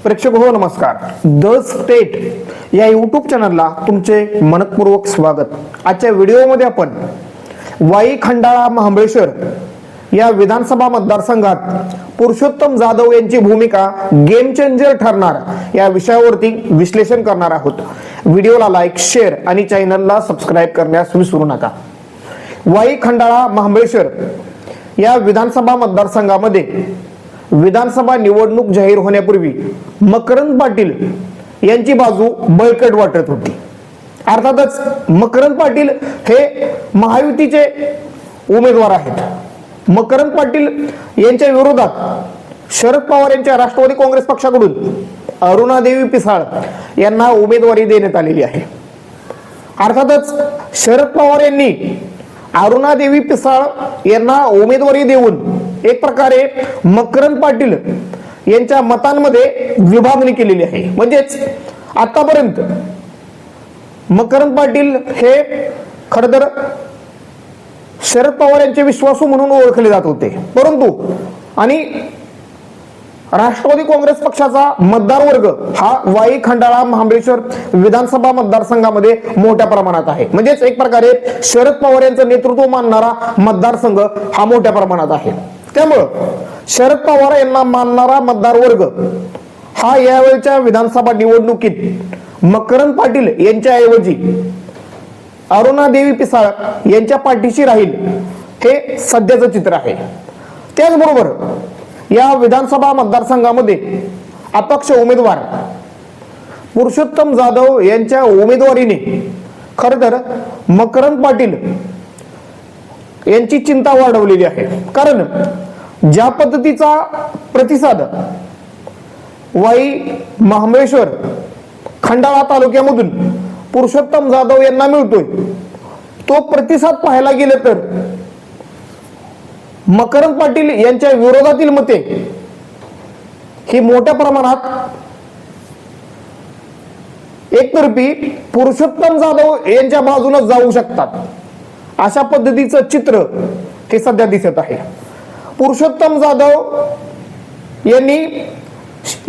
प्रेक्षक हो नमस्कार. द स्टेट या यूट्यूब चॅनलला तुमचे मनपूर्वक स्वागत. आजच्या व्हिडिओमध्ये आपण वाई खंडाळा महाबळेश्वर या विधानसभा मतदारसंघात पुरुषोत्तम जाधव यांची भूमिका गेम चेंजर ठरणार या विषयावरती विश्लेषण करणार आहोत. व्हिडिओला लाईक, शेअर आणि चॅनलला सबस्क्राईब करण्यास विसरू नका. वाई खंडाळा महाबळेश्वर या विधानसभा मतदारसंघामध्ये विधानसभा निवडणूक जाहीर होण्यापूर्वी मकरंद पाटील यांची बाजू बळकट वाटत होती. अर्थातच मकरंद पाटील हे महायुतीचे उमेदवार आहेत. मकरंद पाटील यांच्या विरोधात शरद पवार यांच्या राष्ट्रवादी काँग्रेस पक्षाकडून अरुणादेवी पिसाळ यांना उमेदवारी देण्यात आलेली आहे. अर्थातच शरद पवार यांनी अरुणादेवी पिसाळ यांना उमेदवारी देऊन एक प्रकारे मकरंद पाटील यांच्या मतांमध्ये विभागणी केलेली आहे. म्हणजेच आतापर्यंत मकरंद पाटील हे खरं तर शरद पवार यांचे विश्वासू म्हणून ओळखले जात होते, परंतु आणि राष्ट्रवादी काँग्रेस पक्षाचा मतदार वर्ग हा वाई खंडाळा महाबळेश्वर विधानसभा मतदारसंघामध्ये मोठ्या प्रमाणात आहे. म्हणजेच एक प्रकारे शरद पवार यांचं नेतृत्व मानणारा मतदारसंघ हा मोठ्या प्रमाणात आहे. त्यामुळं शरद पवार यांना मानणारा मतदार वर्ग हा यावेळच्या विधानसभा निवडणुकीत मकरंद पाटील यांच्याऐवजी अरुणादेवी पिसाळ यांच्या पाठीशी राहील हे सध्याचं चित्र आहे. त्याचबरोबर या विधानसभा मतदारसंघामध्ये अपक्ष उमेदवार पुरुषोत्तम जाधव यांच्या उमेदवारीने खरं तर मकरंद पाटील यांची चिंता वाढवलेली आहे. कारण ज्या पद्धतीचा प्रतिसाद वाई महाबळेश्वर खंडाळा तालुक्यामधून पुरुषोत्तम जाधव यांना मिळतोय, तो प्रतिसाद पाहायला गेले तर मकरंद पाटील यांच्या विरोधातील मते ही मोठ्या प्रमाणात एकतर्फी पुरुषोत्तम जाधव यांच्या बाजूने जाऊ शकतात. अशा पद्धतीचं चित्र हे सध्या दिसत आहे. पुरुषोत्तम जाधव यांनी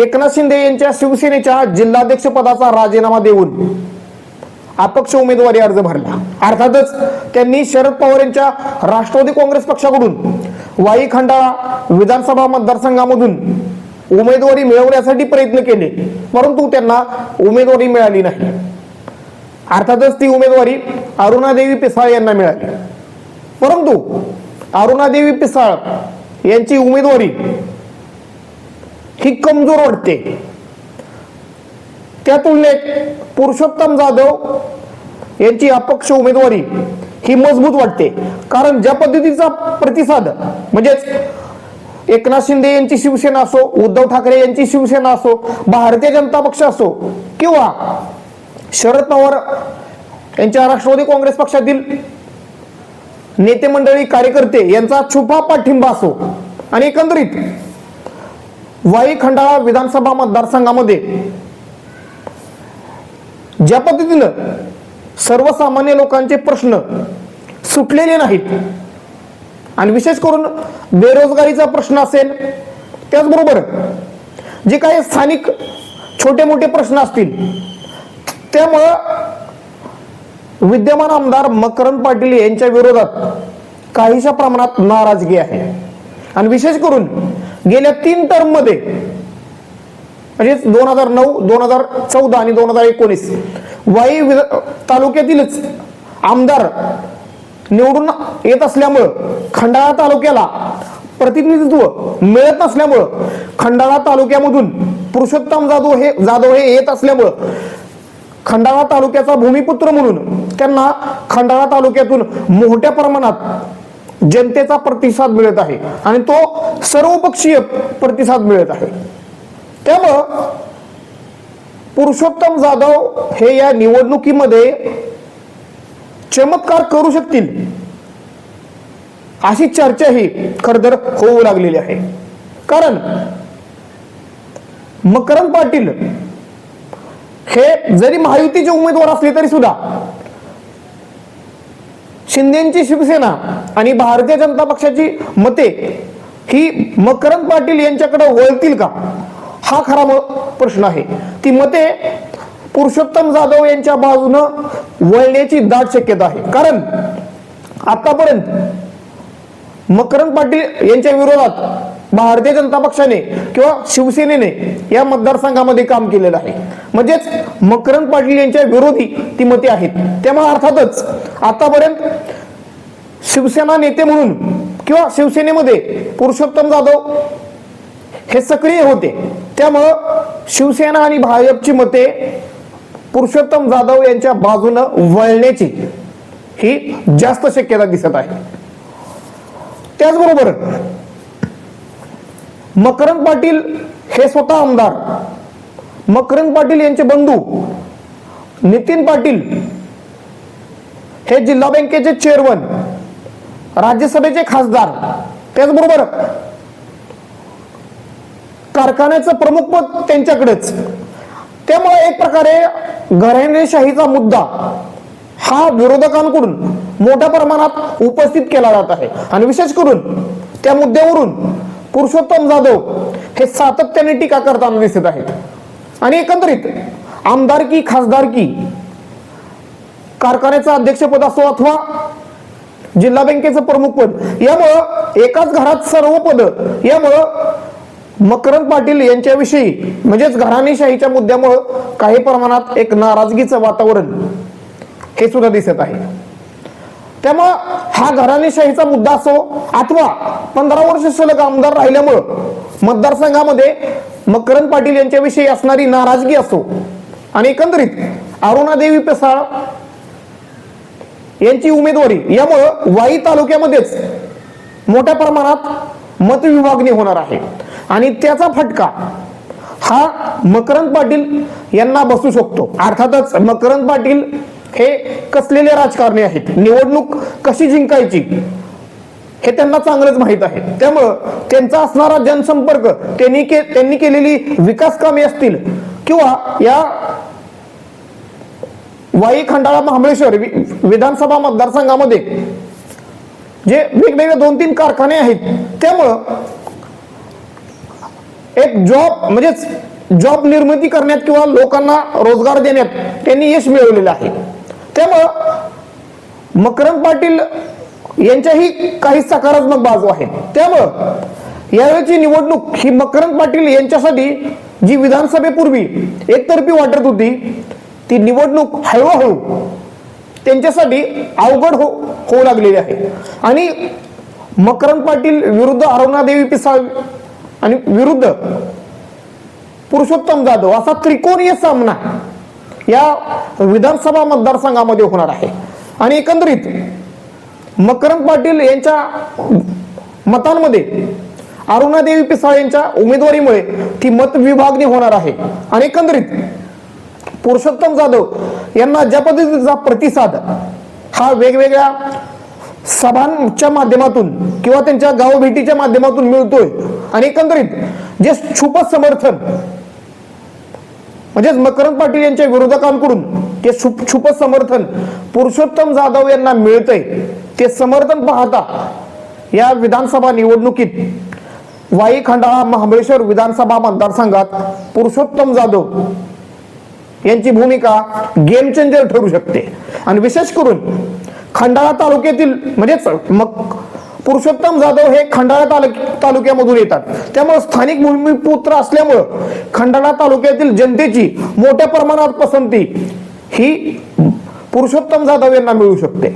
एकनाथ शिंदे यांच्या शिवसेनेच्या जिल्हाध्यक्ष पदाचा राजीनामा देऊन अपक्ष उमेदवारी अर्ज भरला. अर्थातच त्यांनी शरद पवार यांच्या राष्ट्रवादी काँग्रेस पक्षाकडून वाई खंडाळा विधानसभा मतदारसंघामधून उमेदवारी मिळवण्यासाठी प्रयत्न केले, परंतु त्यांना उमेदवारी मिळाली नाही. अर्थातच ती उमेदवारी अरुणादेवी पिसाळ यांना मिळाली. परंतु अरुणादेवी पिसाळ यांची उमेदवारी ही कमजोर वाटते. त्या तुलनेत पुरुषोत्तम जाधव यांची अपक्ष उमेदवारी ही मजबूत वाटते. कारण ज्या पद्धतीचा प्रतिसाद म्हणजेच एकनाथ शिंदे यांची शिवसेना असो, उद्धव ठाकरे यांची शिवसेना असो, भारतीय जनता पक्ष असो किंवा शरद पवार यांच्या राष्ट्रवादी काँग्रेस पक्षातील नेते मंडळी, कार्यकर्ते यांचा छुपा पाठिंबा असो आणि एकंदरीत वाई खंडाळा विधानसभा मतदारसंघामध्ये ज्या पद्धतीनं सर्वसामान्य लोकांचे प्रश्न सुटलेले नाहीत आणि विशेष करून बेरोजगारीचा प्रश्न असेल, त्याचबरोबर जे काही स्थानिक छोटे मोठे प्रश्न असतील, त्यामुळं विद्यमान आमदार मकरंद पाटील यांच्या विरोधात काहीशा प्रमाणात नाराजगी आहे. आणि विशेष करून गेल्या 3 टर्म मध्ये म्हणजेच 2009, 2014 आणि 2019 वाई तालुक्यातीलच आमदार निवडून येत असल्यामुळं खंडाळा तालुक्याला प्रतिनिधित्व मिळत नसल्यामुळं खंडाळा तालुक्यामधून पुरुषोत्तम जाधव हे येत असल्यामुळं खंडाळा तालुक्याचा भूमिपुत्र म्हणून त्यांना खंडाळा तालुक्यातून मोठ्या प्रमाणात जनतेचा प्रतिसाद मिळत आहे आणि तो सर्वपक्षीय प्रतिसाद मिळत आहे. त्यामुळं पुरुषोत्तम जाधव हे या निवडणुकीमध्ये चमत्कार करू शकतील अशी चर्चाही खरं तर होऊ लागलेली आहे. कारण मकरंद पाटील हे जरी महायुतीचे उमेदवार असले तरी सुद्धा शिंदेची शिवसेना आणि भारतीय जनता पक्षाची मते ही मकरंद पाटील यांच्याकडे वळतील का हा खरा प्रश्न आहे. ती मते पुरुषोत्तम जाधव यांच्या बाजूनं वळण्याची दाट शक्यता आहे. कारण आतापर्यंत मकरंद पाटील यांच्या विरोधात भारतीय जनता पक्षाने किंवा शिवसेनेने या मतदारसंघामध्ये काम केलेलं आहे. म्हणजेच मकरंद पाटील यांच्या विरोधी ती मते आहेत. त्यामुळे अर्थातच आतापर्यंत शिवसेना नेते म्हणून किंवा शिवसेनेमध्ये पुरुषोत्तम जाधव हे सक्रिय होते. त्यामुळं शिवसेना आणि भाजपची मते पुरुषोत्तम जाधव यांच्या बाजूनं वळण्याची ही जास्त शक्यता दिसत आहे. त्याचबरोबर मकरंद पाटील हे स्वतः आमदार, मकरंद पाटील यांचे बंधू नितीन पाटील हे जिल्हा बँकेचे चेअरमन, राज्यसभेचे खासदार, त्याचबरोबर कारखान्याचं प्रमुख पद त्यांच्याकडेच. त्यामुळे एक प्रकारे घराणेशाहीचा मुद्दा हा विरोधकांकडून मोठ्या प्रमाणात उपस्थित केला जात आहे. आणि विशेष करून त्या मुद्द्यावरून पुरुषोत्तम जाधव हे सातत्याने टीका करताना दिसत आहेत. आणि एकंदरीत आमदारकी, खासदारकी, कारखान्याचं अध्यक्षपद असो अथवा जिल्हा बँकेचं प्रमुख पद, यामुळं एकाच घरात सर्व पद, यामुळं मकरंद पाटील यांच्याविषयी म्हणजेच घराणेशाहीच्या मुद्द्यामुळं काही प्रमाणात एक नाराजगीचं वातावरण हे सुद्धा दिसत आहे. त्यामुळं हा घराणेशाहीचा मुद्दा असो अथवा 15 वर्ष सलग आमदार राहिल्यामुळं मतदारसंघामध्ये मकरंद पाटील यांच्याविषयी असणारी नाराजगी असो आणि एकंदरीत अरुणादेवी पेसाळ यांची उमेदवारी, यामुळं वाई तालुक्यामध्येच मोठ्या प्रमाणात मतविभागणी होणार आहे. आणि त्याचा फटका हा मकरंद पाटील यांना बसू शकतो. अर्थातच मकरंद पाटील हे कसलेले राजकारणी आहेत, निवडणूक कशी जिंकायची हे त्यांना चांगलंच माहित आहे. त्यामुळं त्यांचा असणारा जनसंपर्क, त्यांनी केलेली विकास कामे असतील किंवा या वाई खंडाळा महाबळेश्वर विधानसभा मतदारसंघामध्ये जे वेगवेगळे 2-3 कारखाने आहेत, त्यामुळं एक म्हणजेच जॉब निर्मिती करण्यात किंवा लोकांना रोजगार देण्यात त्यांनी यश मिळवलेलं आहे. त्यामुळं मकरंद पाटील यांच्याही काही सकारात्मक बाजू आहेत. त्यामुळं यावेळीची निवडणूक ही मकरंद पाटील यांच्यासाठी जी विधानसभेपूर्वी एकतर्फी वाटत होती, ती निवडणूक हळूहळू त्यांच्यासाठी अवघड होऊ लागलेली आहे. आणि मकरंद पाटील विरुद्ध अरुणादेवी पिसाळ आणि विरुद्ध पुरुषोत्तम जाधव असा त्रिकोणीय सामना या विधानसभा मतदारसंघामध्ये होणार आहे. आणि एकंदरीत मकरंद पाटील यांच्या मतांमध्ये अरुणादेवी पिसाळ यांच्या उमेदवारीमुळे ती मत विभागणी होणार आहे. आणि एकंदरीत पुरुषोत्तम जाधव यांना ज्या पद्धतीचा प्रतिसाद हा वेगवेगळ्या सभांच्या माध्यमातून किंवा त्यांच्या गावभेटीच्या माध्यमातून मिळतोय आणि एकंदरीत जे छुप समर्थन म्हणजेच मकरंद पाटील यांच्या विरोधकांकडून जे छुप समर्थन पुरुषोत्तम जाधव यांना मिळतंय, ते समर्थन पाहता या विधानसभा निवडणुकीत वाई खंडाळा महाबळेश्वर विधानसभा मतदारसंघात पुरुषोत्तम जाधव यांची भूमिका गेम चेंजर ठरू शकते. आणि विशेष करून खंडाळा तालुक्यातील म्हणजेच पुरुषोत्तम जाधव हे खंडाळा तालुक्यामधून येतात. त्यामुळे स्थानिक भूमिपुत्र असल्यामुळं खंडाळा तालुक्यातील जनतेची मोठ्या प्रमाणात पसंती ही पुरुषोत्तम जाधव यांना मिळू शकते.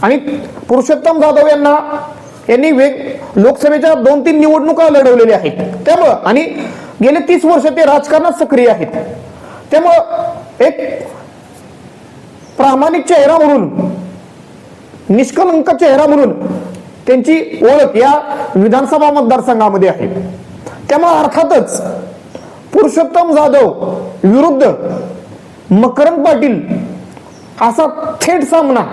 आणि पुरुषोत्तम जाधव यांनी लोकसभेच्या 2-3 निवडणुका लढवलेल्या आहेत. त्यामुळं आणि गेले 30 वर्ष ते राजकारणात सक्रिय आहेत. त्यामुळं एक प्रामाणिक चेहरा म्हणून, निष्कलंक चेहरा म्हणून त्यांची ओळख या विधानसभा मतदारसंघामध्ये आहे. त्यामुळे अर्थातच पुरुषोत्तम जाधव विरुद्ध मकरंद पाटील असा थेट सामना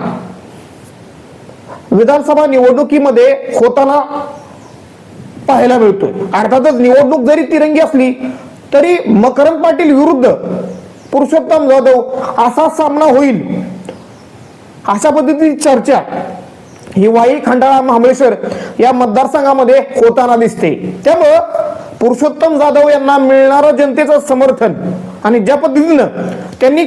विधानसभा निवडणुकीमध्ये होताना पाहायला मिळतोय. अर्थातच निवडणूक जरी तिरंगी असली तरी मकरंद पाटील विरुद्ध पुरुषोत्तम जाधव असा सामना होईल अशा पद्धतीची चर्चा ही वाई खंडाळा महाबळेश्वर या मतदारसंघामध्ये होताना दिसते. त्यामुळं पुरुषोत्तम जाधव यांना मिळणारं जनतेचं समर्थन आणि ज्या पद्धतीनं त्यांनी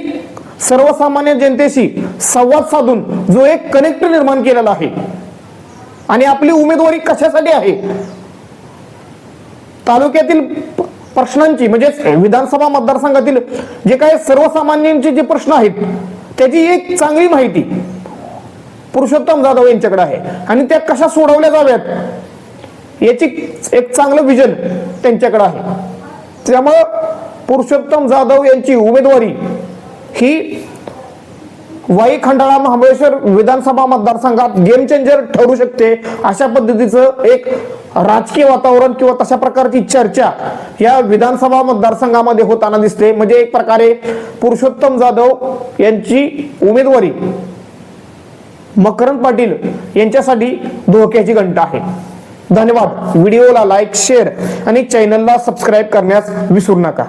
सर्वसामान्य जनतेशी संवाद साधून जो एक कनेक्ट निर्माण केलेला आहे आणि आपली उमेदवारी कशासाठी आहे, तालुक्यातील प्रश्नांची म्हणजे विधानसभा मतदारसंघातील जे काही सर्वसामान्यांचे जे प्रश्न आहेत त्याची एक चांगली माहिती पुरुषोत्तम जाधव यांच्याकडे आहे आणि त्या कशा सोडवल्या जाव्यात याची एक चांगलं विजन त्यांच्याकडे आहे. त्यामुळं पुरुषोत्तम जाधव यांची उमेदवारी ही वाई खंडाळा महाबळेश्वर विधानसभा मतदारसंघात गेम चेंजर ठरू शकते अशा पद्धतीचं एक राजकीय वातावरण किंवा तशा प्रकारची चर्चा या विधानसभा मतदारसंघामध्ये होताना दिसते. म्हणजे एक प्रकारे पुरुषोत्तम जाधव यांची उमेदवारी मकरंद पाटील यांच्यासाठी धोक्याची घंटा आहे. धन्यवाद. व्हिडिओला लाईक, शेअर आणि चॅनलला सबस्क्राईब करण्यास विसरू नका.